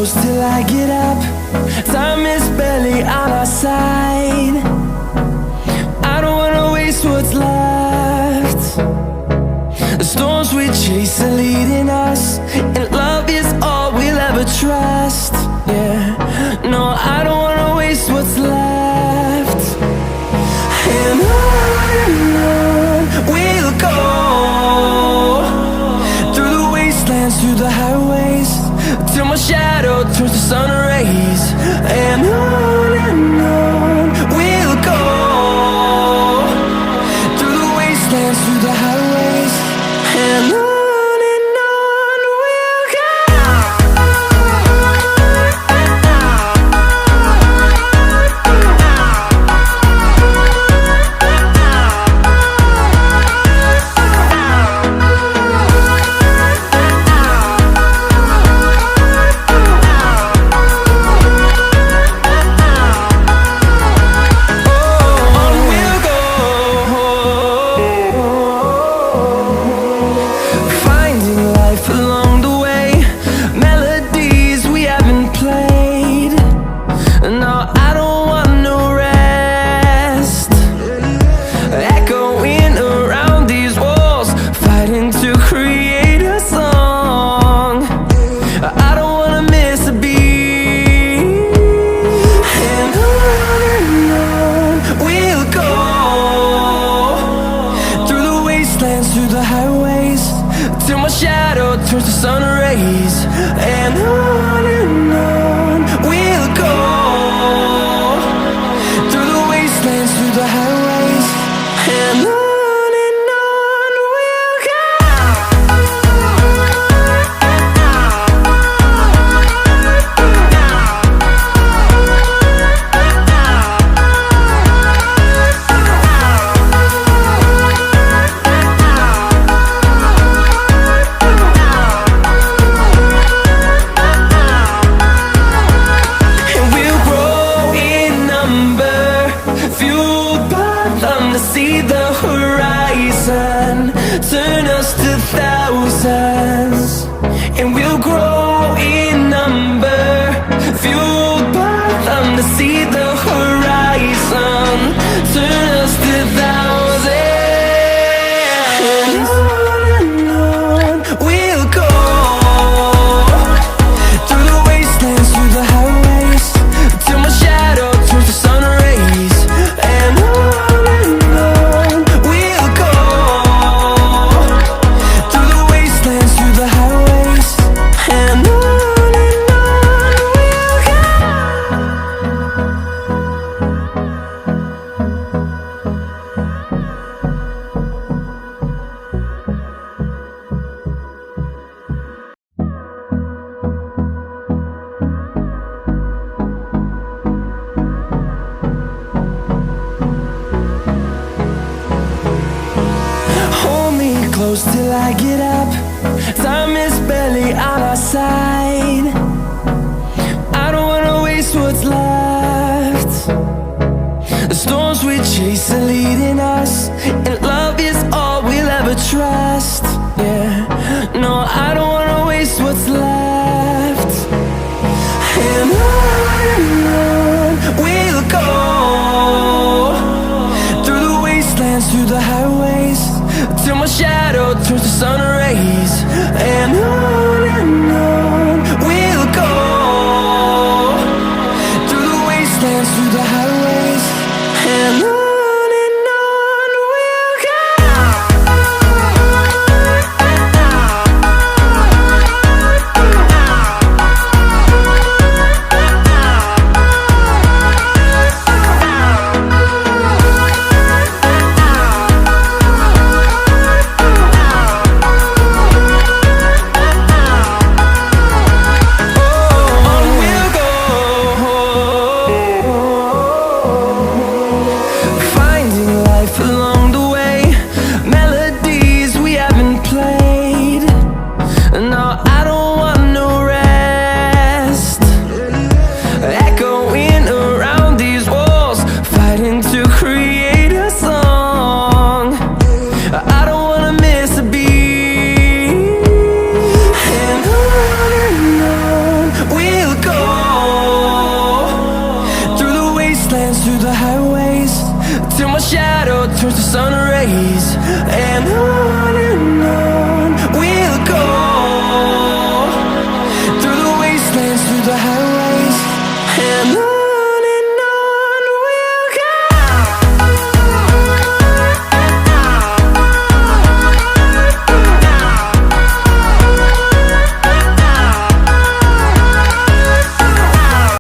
close till I get up. Time is barely on our side. I don't wanna waste what's left. The storms we chase are leading us, and love is all we'll ever trust. Yeah, no, I don't wanna waste what's left. And on we'll go, through the wastelands, through the highways, till my shadow turns to sun rays. And on we'll go, through the wastelands, through the highways, and on we'll go. Through the highways, till my shadow turns to sun rays. And on we'll go, through the wastelands, through the highways, and on we'll go. See the horizon, turn us to thousands, and we'll grow in number, fueled by them. To see the horizon, turn us to thousands, and on we'll go, through the wastelands, through the highways, till my shadow turns to sun rays. And close till I get up. Time is barely on our side. I don't wanna waste what's left. The storms we chase are leading us, and love is all we'll ever trust.